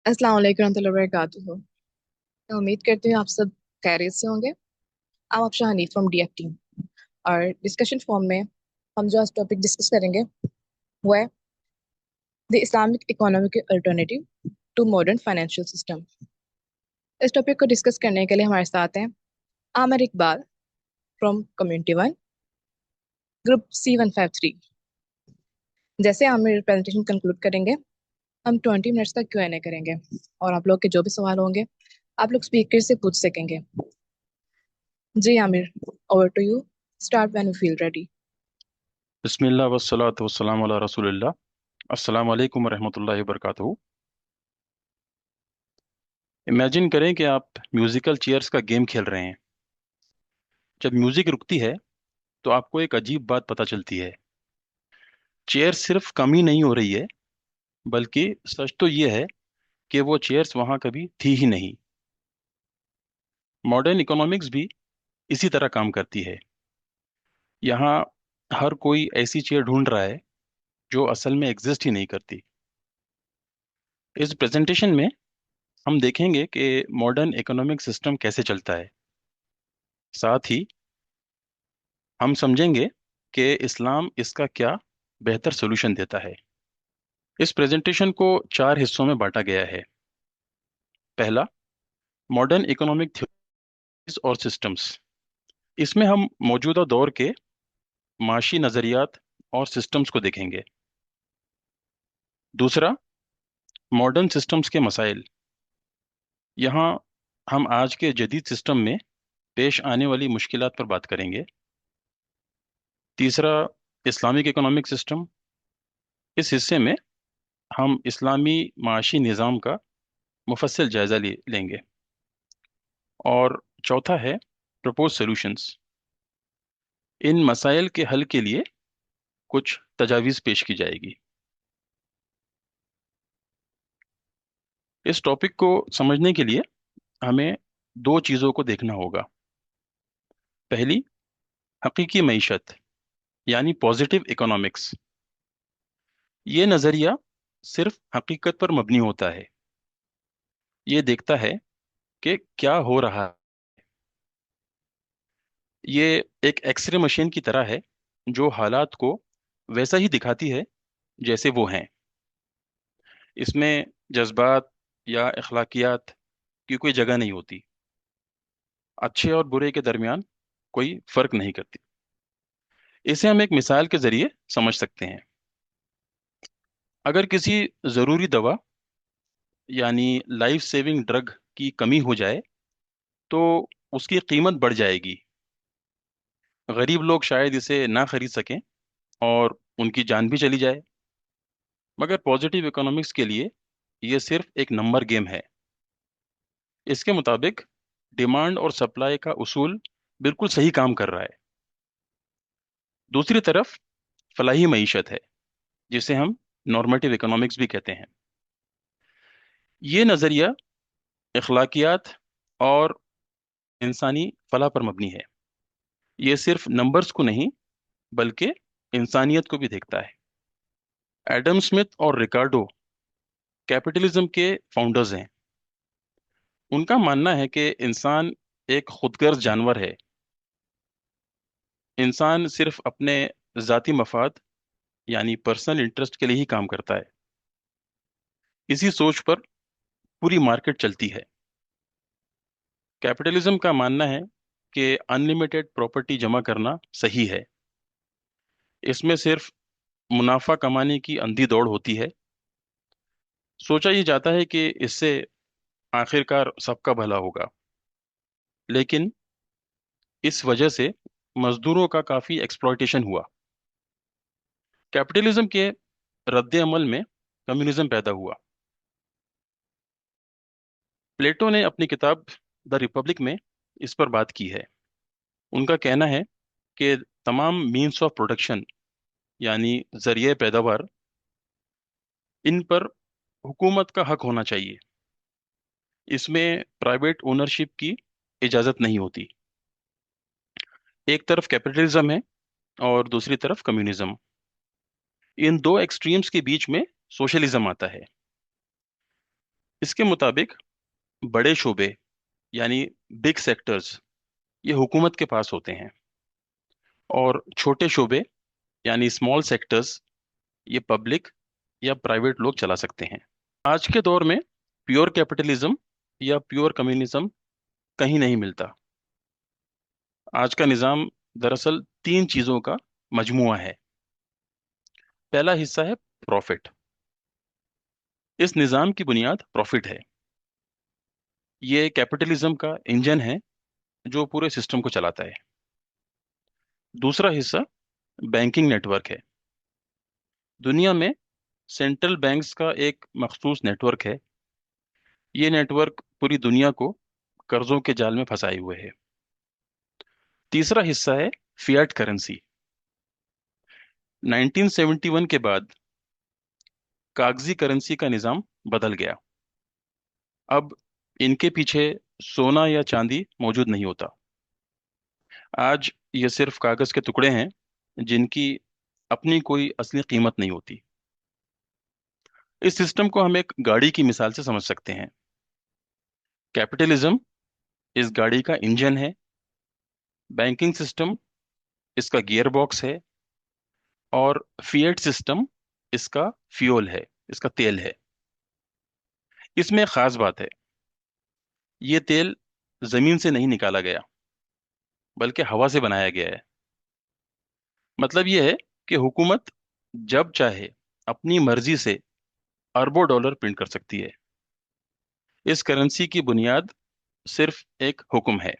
अस्सलाम वालेकुम रहमतुल्लाहि व बरकातुहू। मैं उम्मीद करती हूँ आप सब खैरियत से होंगे। I'm Aapsha Hanif from DF team और डिस्कशन फॉर्म में हम जो आज टॉपिक डिस्कस करेंगे वो है the Islamic economic alternative to modern financial system. इस टॉपिक को डिस्कस करने के लिए हमारे साथ हैं Aamir Iqbal from community one, group C153। जैसे आमिर प्रेजेंटेशन कंक्लूड करेंगे, हम 20 मिनट्स तक Q&A करेंगे और आप लोग के जो भी सवाल होंगे आप लोग स्पीकर से पूछ सकेंगे। जी Aamir, over to you. Start when you feel ready. बिस्मिल्लाह वस्सलातु वस्सलामु अला रसूलिल्लाह। अस्सलामु अलैकुम वरहमतुल्लाहि वबरकातुहू। इमेजिन करें कि आप म्यूजिकल चेयर्स का गेम खेल रहे हैं। जब म्यूजिक रुकती है तो आपको एक अजीब बात पता चलती है। चेयर सिर्फ कमी नहीं हो रही है, बल्कि सच तो ये है कि वो चेयर्स वहां कभी थी ही नहीं। मॉडर्न इकोनॉमिक्स भी इसी तरह काम करती है। यहाँ हर कोई ऐसी चेयर ढूंढ रहा है जो असल में एग्जिस्ट ही नहीं करती। इस प्रेजेंटेशन में हम देखेंगे कि मॉडर्न इकोनॉमिक सिस्टम कैसे चलता है। साथ ही हम समझेंगे कि इस्लाम इसका क्या बेहतर सॉल्यूशन देता है। इस प्रेजेंटेशन को चार हिस्सों में बांटा गया है। पहला, मॉडर्न इकोनॉमिक थ्योरीज और सिस्टम्स। इसमें हम मौजूदा दौर के माशी नज़रियात और सिस्टम्स को देखेंगे। दूसरा, मॉडर्न सिस्टम्स के मसाइल। यहाँ हम आज के जदीद सिस्टम में पेश आने वाली मुश्किलात पर बात करेंगे। तीसरा, इस्लामिक इकोनॉमिक सिस्टम। इस हिस्से में हम इस्लामी माशी निज़ाम का मुफस्सिल जायज़ा लेंगे। और चौथा है प्रपोज सॉल्यूशंस। इन मसाइल के हल के लिए कुछ तजावीज़ पेश की जाएगी। इस टॉपिक को समझने के लिए हमें दो चीज़ों को देखना होगा। पहली, हकीकी मईशत यानी पॉजिटिव इकोनॉमिक्स। ये नज़रिया सिर्फ हकीकत पर मबनी होता है। ये देखता है कि क्या हो रहा है। ये एक एक्सरे मशीन की तरह है जो हालात को वैसा ही दिखाती है जैसे वो हैं। इसमें जज्बात या अखलाकियात की कोई जगह नहीं होती। अच्छे और बुरे के दरमियान कोई फर्क नहीं करती। इसे हम एक मिसाल के जरिए समझ सकते हैं। अगर किसी ज़रूरी दवा यानी लाइफ सेविंग ड्रग की कमी हो जाए तो उसकी कीमत बढ़ जाएगी। गरीब लोग शायद इसे ना खरीद सकें और उनकी जान भी चली जाए। मगर पॉजिटिव इकोनॉमिक्स के लिए ये सिर्फ एक नंबर गेम है। इसके मुताबिक डिमांड और सप्लाई का उसूल बिल्कुल सही काम कर रहा है। दूसरी तरफ फलाही मईशत है, जिसे हम नॉर्मेटिव इकोनॉमिक्स भी कहते हैं। ये नज़रिया अखलाकियात और इंसानी फलाह पर मबनी है। ये सिर्फ नंबर्स को नहीं बल्कि इंसानियत को भी देखता है। एडम स्मिथ और रिकार्डो कैपिटलिज्म के फाउंडर्स हैं। उनका मानना है कि इंसान एक खुदगर्ज जानवर है। इंसान सिर्फ अपने ज़ाती मफाद यानी पर्सनल इंटरेस्ट के लिए ही काम करता है। इसी सोच पर पूरी मार्केट चलती है। कैपिटलिज्म का मानना है कि अनलिमिटेड प्रॉपर्टी जमा करना सही है। इसमें सिर्फ मुनाफा कमाने की अंधी दौड़ होती है। सोचा ये जाता है कि इससे आखिरकार सबका भला होगा, लेकिन इस वजह से मजदूरों का काफी एक्सप्लॉयटेशन हुआ। कैपिटलिज्म के रद्द अमल में कम्युनिज्म पैदा हुआ। प्लेटो ने अपनी किताब द रिपब्लिक में इस पर बात की है। उनका कहना है कि तमाम मीन्स ऑफ प्रोडक्शन यानी जरिए पैदावार, इन पर हुकूमत का हक होना चाहिए। इसमें प्राइवेट ओनरशिप की इजाज़त नहीं होती। एक तरफ कैपिटलिज्म है और दूसरी तरफ कम्युनिज्म। इन दो एक्सट्रीम्स के बीच में सोशलिज्म आता है। इसके मुताबिक बड़े शोबे यानी बिग सेक्टर्स ये हुकूमत के पास होते हैं, और छोटे शोबे यानी स्मॉल सेक्टर्स ये पब्लिक या प्राइवेट लोग चला सकते हैं। आज के दौर में प्योर कैपिटलिज्म या प्योर कम्युनिज्म कहीं नहीं मिलता। आज का निज़ाम दरअसल तीन चीज़ों का मजमुआ है। पहला हिस्सा है प्रॉफिट। इस निज़ाम की बुनियाद प्रॉफिट है। ये कैपिटलिज्म का इंजन है जो पूरे सिस्टम को चलाता है। दूसरा हिस्सा बैंकिंग नेटवर्क है। दुनिया में सेंट्रल बैंक्स का एक मखसूस नेटवर्क है। ये नेटवर्क पूरी दुनिया को कर्जों के जाल में फंसाए हुए है। तीसरा हिस्सा है फियाट करेंसी। 1971 के बाद कागजी करेंसी का निज़ाम बदल गया। अब इनके पीछे सोना या चांदी मौजूद नहीं होता। आज ये सिर्फ कागज के टुकड़े हैं जिनकी अपनी कोई असली कीमत नहीं होती। इस सिस्टम को हम एक गाड़ी की मिसाल से समझ सकते हैं। कैपिटलिज्म इस गाड़ी का इंजन है, बैंकिंग सिस्टम इसका गियर बॉक्स है, और फिएट सिस्टम इसका फ्यूल है, इसका तेल है। इसमें एक खास बात है, ये तेल जमीन से नहीं निकाला गया बल्कि हवा से बनाया गया है। मतलब ये है कि हुकूमत जब चाहे अपनी मर्जी से अरबों डॉलर प्रिंट कर सकती है। इस करेंसी की बुनियाद सिर्फ एक हुक्म है।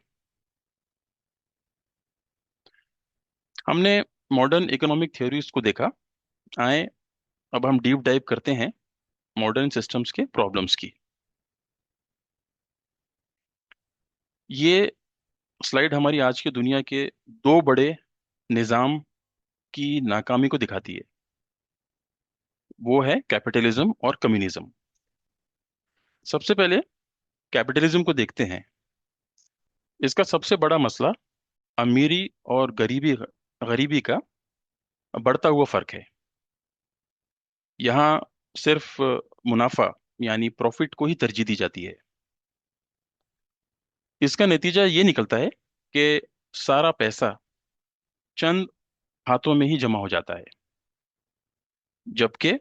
हमने मॉडर्न इकोनॉमिक थ्योरीज को देखा। आए अब हम डीप डाइव करते हैं मॉडर्न सिस्टम्स के प्रॉब्लम्स की। ये स्लाइड हमारी आज की दुनिया के दो बड़े निज़ाम की नाकामी को दिखाती है। वो है कैपिटलिज्म और कम्युनिज्म। सबसे पहले कैपिटलिज्म को देखते हैं। इसका सबसे बड़ा मसला अमीरी और गरीबी का बढ़ता हुआ फर्क है। यहाँ सिर्फ मुनाफा यानी प्रॉफिट को ही तरजीह दी जाती है। इसका नतीजा ये निकलता है कि सारा पैसा चंद हाथों में ही जमा हो जाता है, जबकि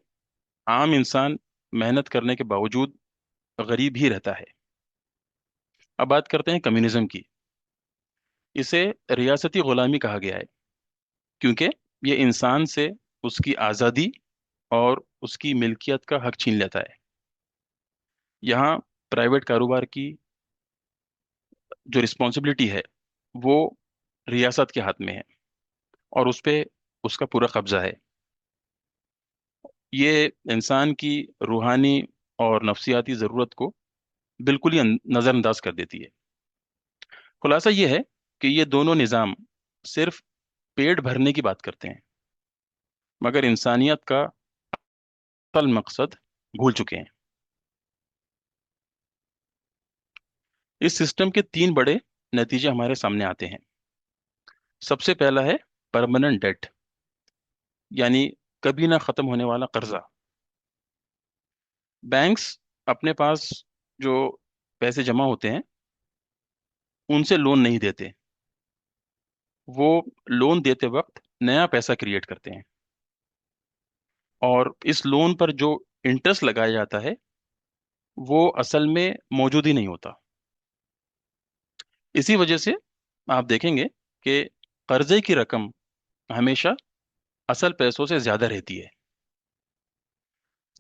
आम इंसान मेहनत करने के बावजूद गरीब ही रहता है। अब बात करते हैं कम्युनिज्म की। इसे रियासती गुलामी कहा गया है क्योंकि ये इंसान से उसकी आज़ादी और उसकी मिल्कियत का हक छीन लेता है। यहाँ प्राइवेट कारोबार की जो रिस्पॉन्सिबिलिटी है वो रियासत के हाथ में है, और उस पे उसका पूरा कब्जा है। ये इंसान की रूहानी और नफ्सियाती ज़रूरत को बिल्कुल ही नज़रअंदाज कर देती है। खुलासा ये है कि ये दोनों निज़ाम सिर्फ पेट भरने की बात करते हैं, मगर इंसानियत का असल मकसद भूल चुके हैं। इस सिस्टम के तीन बड़े नतीजे हमारे सामने आते हैं। सबसे पहला है परमानेंट डेट, यानी कभी ना खत्म होने वाला कर्जा। बैंक्स अपने पास जो पैसे जमा होते हैं उनसे लोन नहीं देते। वो लोन देते वक्त नया पैसा क्रिएट करते हैं, और इस लोन पर जो इंटरेस्ट लगाया जाता है वो असल में मौजूद ही नहीं होता। इसी वजह से आप देखेंगे कि कर्जे की रकम हमेशा असल पैसों से ज्यादा रहती है।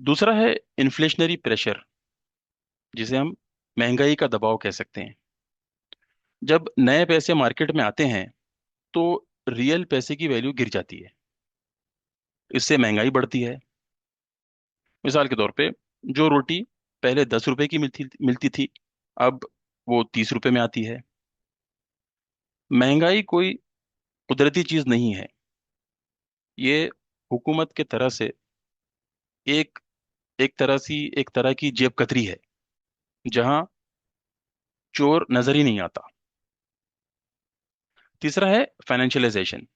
दूसरा है इन्फ्लेशनरी प्रेशर, जिसे हम महंगाई का दबाव कह सकते हैं। जब नए पैसे मार्केट में आते हैं तो रियल पैसे की वैल्यू गिर जाती है। इससे महंगाई बढ़ती है। मिसाल के तौर पे जो रोटी पहले 10 रुपए की मिलती मिलती थी, अब वो 30 रुपए में आती है। महंगाई कोई कुदरती चीज नहीं है। ये हुकूमत के तरह से एक एक तरह की जेब कतरी है, जहां चोर नजर ही नहीं आता। तीसरा है फाइनेंशियलाइजेशन,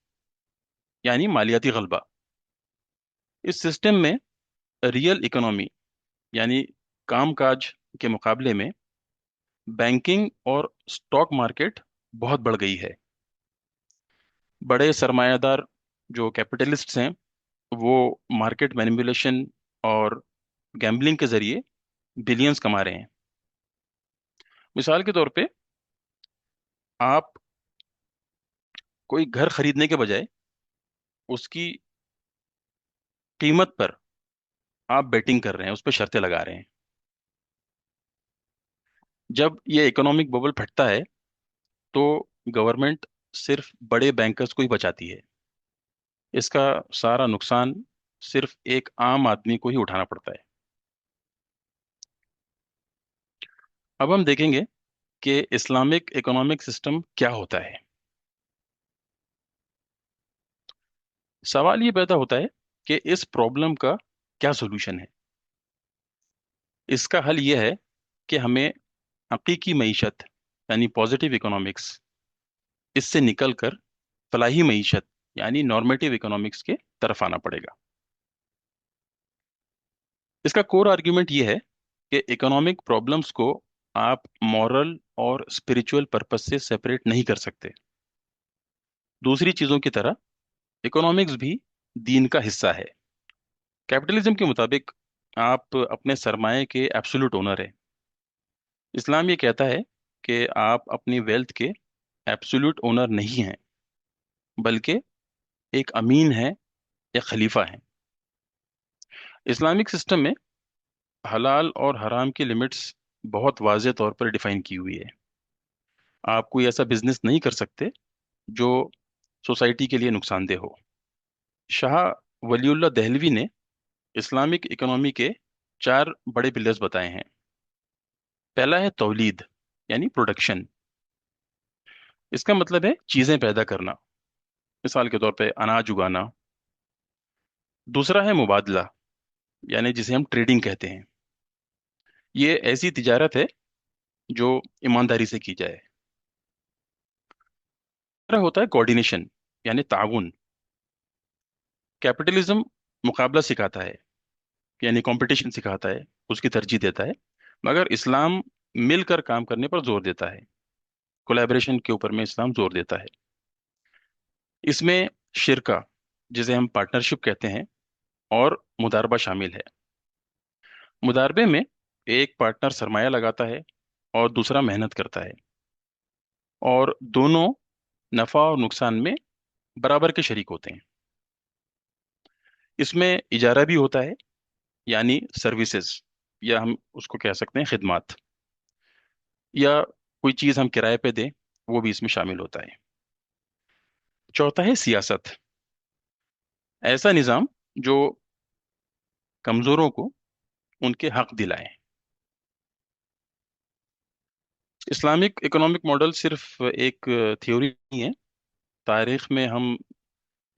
यानी मालियाती गलबा। इस सिस्टम में रियल इकोनॉमी यानी कामकाज के मुकाबले में बैंकिंग और स्टॉक मार्केट बहुत बढ़ गई है। बड़े सरमायादार जो कैपिटलिस्ट्स हैं वो मार्केट मैनिपुलेशन और गैम्बलिंग के जरिए बिलियंस कमा रहे हैं। मिसाल के तौर पे आप कोई घर खरीदने के बजाय उसकी कीमत पर आप बेटिंग कर रहे हैं, उस पर शर्तें लगा रहे हैं। जब ये इकोनॉमिक बबल फटता है तो गवर्नमेंट सिर्फ बड़े बैंकर्स को ही बचाती है। इसका सारा नुकसान सिर्फ एक आम आदमी को ही उठाना पड़ता है। अब हम देखेंगे कि इस्लामिक इकोनॉमिक सिस्टम क्या होता है। सवाल ये पैदा होता है कि इस प्रॉब्लम का क्या सोल्यूशन है। इसका हल ये है कि हमें हकीकी मईशत यानी पॉजिटिव इकोनॉमिक्स इससे निकलकर फलाही मईशत यानी नॉर्मेटिव इकोनॉमिक्स के तरफ आना पड़ेगा। इसका कोर आर्ग्यूमेंट ये है कि इकोनॉमिक प्रॉब्लम्स को आप मॉरल और स्पिरिचुअल पर्पस से सेपरेट नहीं कर सकते। दूसरी चीजों की तरह इकोनॉमिक्स भी दीन का हिस्सा है। कैपिटलिज्म के मुताबिक आप अपने सरमाए के एब्सोल्यूट ओनर हैं। इस्लाम ये कहता है कि आप अपनी वेल्थ के एब्सोल्यूट ओनर नहीं हैं, बल्कि एक अमीन है, एक खलीफा है। इस्लामिक सिस्टम में हलाल और हराम की लिमिट्स बहुत वाज़ेह तौर पर डिफाइन की हुई है। आप कोई ऐसा बिजनेस नहीं कर सकते जो सोसाइटी के लिए नुकसानदेह हो। शाह वलीउल्लाह दहलवी ने इस्लामिक इकोनॉमी के 4 बड़े पिलर्स बताए हैं। पहला है तौलीद यानी प्रोडक्शन। इसका मतलब है चीजें पैदा करना, मिसाल के तौर पे अनाज उगाना। दूसरा है मुबादला यानी जिसे हम ट्रेडिंग कहते हैं। ये ऐसी तिजारत है जो ईमानदारी से की जाए। तीसरा होता है कोऑर्डिनेशन यानी ताउन। कैपिटलिज्म मुकाबला सिखाता है यानी कंपटीशन सिखाता है, उसकी तरजीह देता है। मगर इस्लाम मिलकर काम करने पर जोर देता है। कोलैबोरेशन के ऊपर में इस्लाम जोर देता है। इसमें शिरका जिसे हम पार्टनरशिप कहते हैं और मुदारबा शामिल है। मुदारबे में एक पार्टनर सरमाया लगाता है और दूसरा मेहनत करता है, और दोनों नफा और नुकसान में बराबर के शरीक होते हैं। इसमें इजारा भी होता है यानी सर्विसेज, या हम उसको कह सकते हैं खिदमात, या कोई चीज़ हम किराए पे दें, वो भी इसमें शामिल होता है। चौथा है सियासत। ऐसा निज़ाम जो कमज़ोरों को उनके हक दिलाए। इस्लामिक इकोनॉमिक मॉडल सिर्फ एक थ्योरी नहीं है। तारीख में हम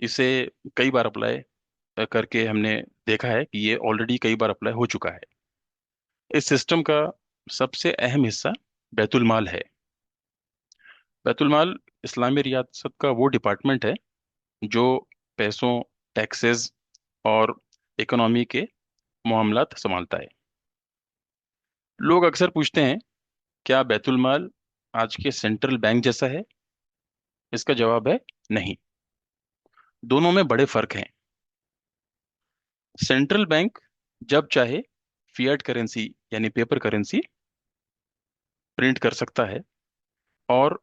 इसे कई बार अप्लाई करके हमने देखा है कि ये ऑलरेडी कई बार अप्लाई हो चुका है। इस सिस्टम का सबसे अहम हिस्सा बैतुल माल है। बैतुल माल इस्लामी रियासत का वो डिपार्टमेंट है जो पैसों, टैक्सेस और इकोनॉमी के मामलात संभालता है। लोग अक्सर पूछते हैं, क्या बैतुल माल आज के सेंट्रल बैंक जैसा है? इसका जवाब है नहीं। दोनों में बड़े फर्क हैं। सेंट्रल बैंक जब चाहे फिएट करेंसी यानी पेपर करेंसी प्रिंट कर सकता है, और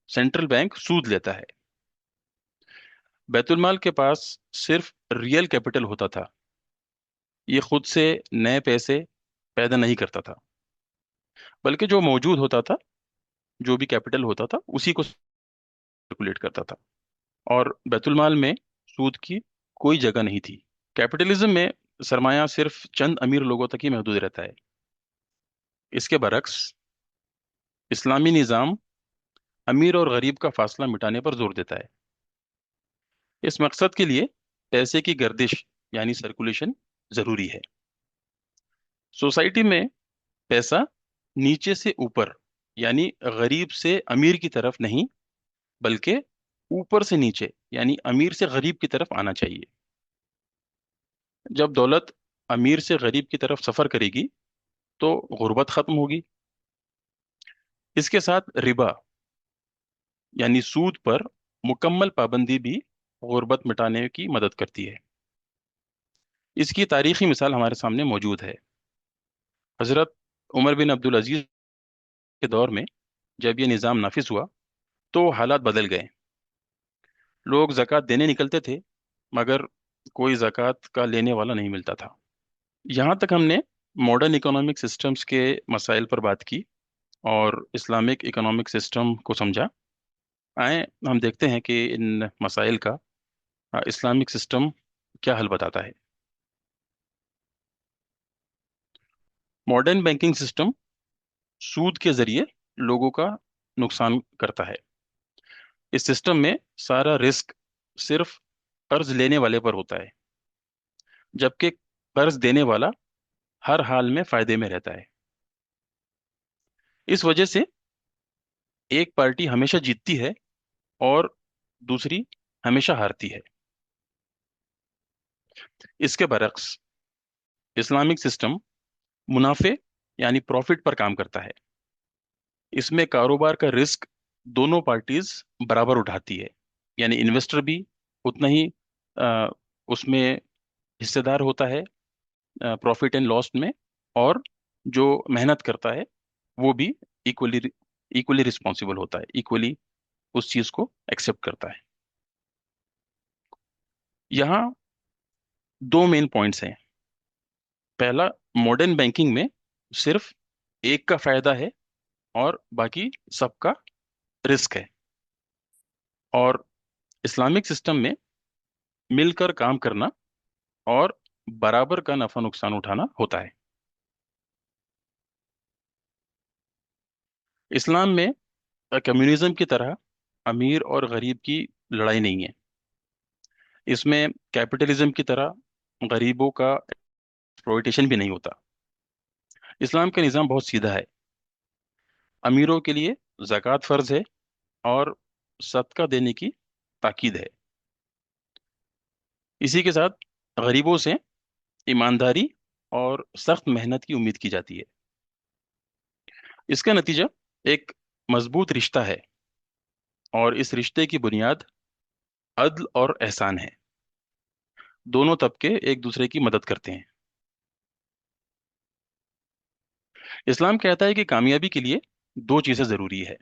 सेंट्रल बैंक सूद लेता है। बैतुल माल के पास सिर्फ रियल कैपिटल होता था। ये खुद से नए पैसे पैदा नहीं करता था, बल्कि जो मौजूद होता था, जो भी कैपिटल होता था, उसी को सर्कुलेट करता था। और बैतुल माल में सूद की कोई जगह नहीं थी। कैपिटलिज्म में सरमाया सिर्फ चंद अमीर लोगों तक ही महदूद रहता है। इसके बरक्स इस्लामी निज़ाम अमीर और गरीब का फासला मिटाने पर जोर देता है। इस मकसद के लिए पैसे की गर्दिश यानी सर्कुलेशन जरूरी है। सोसाइटी में पैसा नीचे से ऊपर यानी गरीब से अमीर की तरफ नहीं, बल्कि ऊपर से नीचे यानी अमीर से गरीब की तरफ आना चाहिए। जब दौलत अमीर से गरीब की तरफ सफर करेगी तो गुर्बत खत्म होगी। इसके साथ रिबा यानी सूद पर मुकम्मल पाबंदी भी गुर्बत मिटाने की मदद करती है। इसकी तारीखी मिसाल हमारे सामने मौजूद है। हजरत उमर बिन अब्दुल अजीज के दौर में जब ये निज़ाम नाफिज हुआ तो हालात बदल गए। लोग ज़कात देने निकलते थे, मगर कोई ज़कात का लेने वाला नहीं मिलता था। यहाँ तक हमने मॉडर्न इकोनॉमिक सिस्टम्स के मसाइल पर बात की और इस्लामिक इकोनॉमिक सिस्टम को समझा। आए हम देखते हैं कि इन मसाइल का इस्लामिक सिस्टम क्या हल बताता है। मॉडर्न बैंकिंग सिस्टम सूद के जरिए लोगों का नुकसान करता है। इस सिस्टम में सारा रिस्क सिर्फ कर्ज लेने वाले पर होता है, जबकि कर्ज देने वाला हर हाल में फायदे में रहता है। इस वजह से एक पार्टी हमेशा जीतती है और दूसरी हमेशा हारती है। इसके बरक्स इस्लामिक सिस्टम मुनाफे यानी प्रॉफिट पर काम करता है। इसमें कारोबार का रिस्क दोनों पार्टीज बराबर उठाती है, यानी इन्वेस्टर भी उतना ही अ, उसमें हिस्सेदार होता है प्रॉफिट एंड लॉस में, और जो मेहनत करता है वो भी इक्वली इक्वली रिस्पॉन्सिबल होता है, इक्वली उस चीज को एक्सेप्ट करता है। यहाँ दो मेन पॉइंट्स हैं। पहला, मॉडर्न बैंकिंग में सिर्फ एक का फायदा है और बाकी सबका रिस्क है। और इस्लामिक सिस्टम में मिलकर काम करना और बराबर का नफा नुकसान उठाना होता है। इस्लाम में कम्युनिज्म की तरह अमीर और गरीब की लड़ाई नहीं है। इसमें कैपिटलिज्म की तरह गरीबों का एक्सप्लॉयटेशन भी नहीं होता। इस्लाम का निज़ाम बहुत सीधा है। अमीरों के लिए ज़कात फर्ज है और सदका देने की ताकीद है। इसी के साथ गरीबों से ईमानदारी और सख्त मेहनत की उम्मीद की जाती है। इसका नतीजा एक मजबूत रिश्ता है, और इस रिश्ते की बुनियाद अदल और एहसान है। दोनों तबके एक दूसरे की मदद करते हैं। इस्लाम कहता है कि कामयाबी के लिए दो चीजें जरूरी है।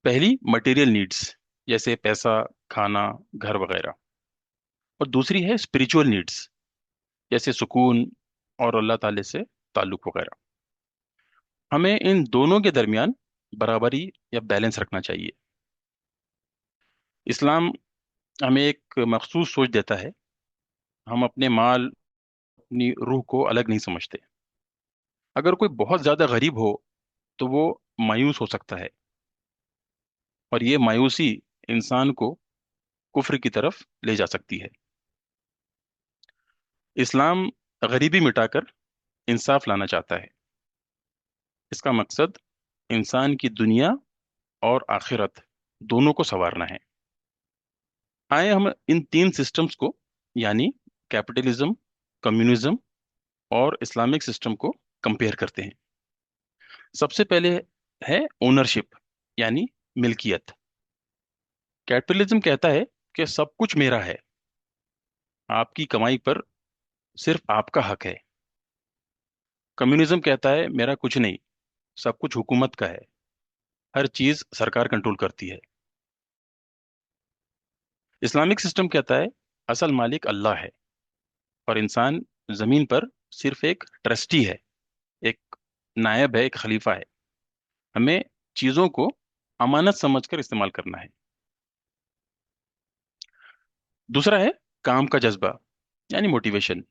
पहली, मटेरियल नीड्स जैसे पैसा, खाना, घर वगैरह। और दूसरी है स्पिरिचुअल नीड्स जैसे सुकून और अल्लाह ताले से ताल्लुक वगैरह। हमें इन दोनों के दरमियान बराबरी या बैलेंस रखना चाहिए। इस्लाम हमें एक मखसूस सोच देता है। हम अपने माल, अपनी रूह को अलग नहीं समझते। अगर कोई बहुत ज्यादा गरीब हो तो वो मायूस हो सकता है, और ये मायूसी इंसान को कुफ्र की तरफ ले जा सकती है। इस्लाम गरीबी मिटाकर इंसाफ लाना चाहता है। इसका मकसद इंसान की दुनिया और आखिरत दोनों को संवारना है। आए हम इन तीन सिस्टम्स को, यानी कैपिटलिज्म, कम्युनिज्म और इस्लामिक सिस्टम को कंपेयर करते हैं। सबसे पहले है ओनरशिप यानी मिल्कियत। कैपिटलिज्म कहता है कि सब कुछ मेरा है, आपकी कमाई पर सिर्फ आपका हक है। कम्युनिज्म कहता है मेरा कुछ नहीं, सब कुछ हुकूमत का है, हर चीज सरकार कंट्रोल करती है। इस्लामिक सिस्टम कहता है असल मालिक अल्लाह है और इंसान जमीन पर सिर्फ एक ट्रस्टी है, एक नायब है, एक खलीफा है। हमें चीजों को अमानत समझकर इस्तेमाल करना है। दूसरा है काम का जज्बा यानी मोटिवेशन।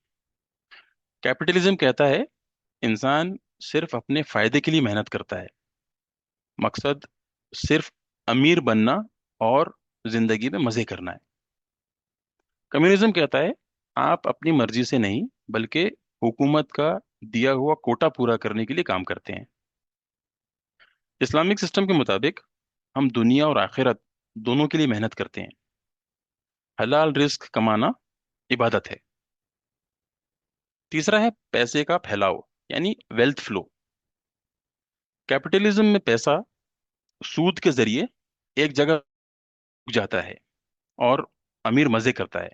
कैपिटलिज्म कहता है इंसान सिर्फ अपने फायदे के लिए मेहनत करता है, मकसद सिर्फ अमीर बनना और जिंदगी में मजे करना है। कम्युनिज्म कहता है आप अपनी मर्जी से नहीं, बल्कि हुकूमत का दिया हुआ कोटा पूरा करने के लिए काम करते हैं। इस्लामिक सिस्टम के मुताबिक हम दुनिया और आखिरत दोनों के लिए मेहनत करते हैं। हलाल रिस्क कमाना इबादत है। तीसरा है पैसे का फैलाव यानी वेल्थ फ्लो। कैपिटलिज्म में पैसा सूद के जरिए एक जगह रुक जाता है और अमीर मजे करता है।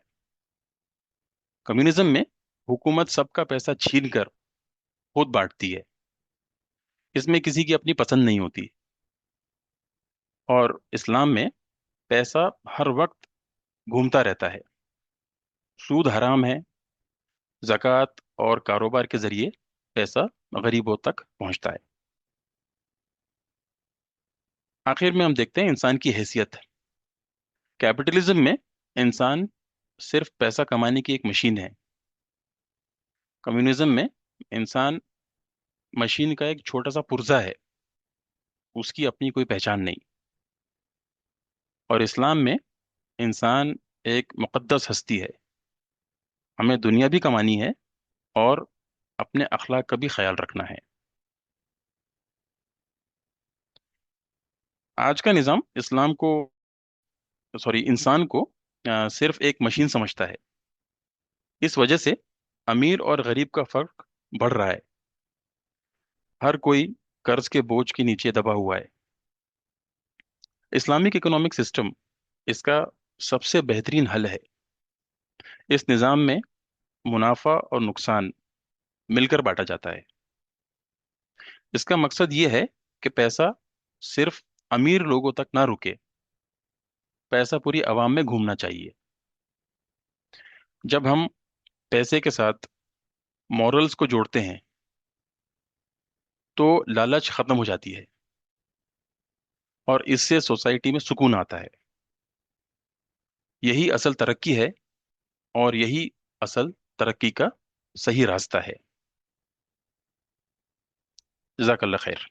कम्युनिज्म में हुकूमत सबका पैसा छीन कर खुद बांटती है। इसमें किसी की अपनी पसंद नहीं होती। और इस्लाम में पैसा हर वक्त घूमता रहता है। सूद हराम है। ज़कात और कारोबार के जरिए पैसा गरीबों तक पहुंचता है। आखिर में हम देखते हैं इंसान की हैसियत। कैपिटलिज्म में इंसान सिर्फ पैसा कमाने की एक मशीन है। कम्युनिज्म में इंसान मशीन का एक छोटा सा पुर्जा है, उसकी अपनी कोई पहचान नहीं। और इस्लाम में इंसान एक मुकद्दस हस्ती है। हमें दुनिया भी कमानी है और अपने अखलाक का भी ख्याल रखना है। आज का निज़ाम इस्लाम को, सॉरी, इंसान को सिर्फ एक मशीन समझता है। इस वजह से अमीर और गरीब का फर्क बढ़ रहा है। हर कोई कर्ज के बोझ के नीचे दबा हुआ है। इस्लामिक इकोनॉमिक सिस्टम इसका सबसे बेहतरीन हल है। इस निज़ाम में मुनाफा और नुकसान मिलकर बांटा जाता है। इसका मकसद ये है कि पैसा सिर्फ अमीर लोगों तक ना रुके, पैसा पूरी आवाम में घूमना चाहिए। जब हम पैसे के साथ मॉरल्स को जोड़ते हैं तो लालच खत्म हो जाती है और इससे सोसाइटी में सुकून आता है। यही असल तरक्की है और यही असल तरक्की का सही रास्ता है। जज़ाकल्लाह खैर।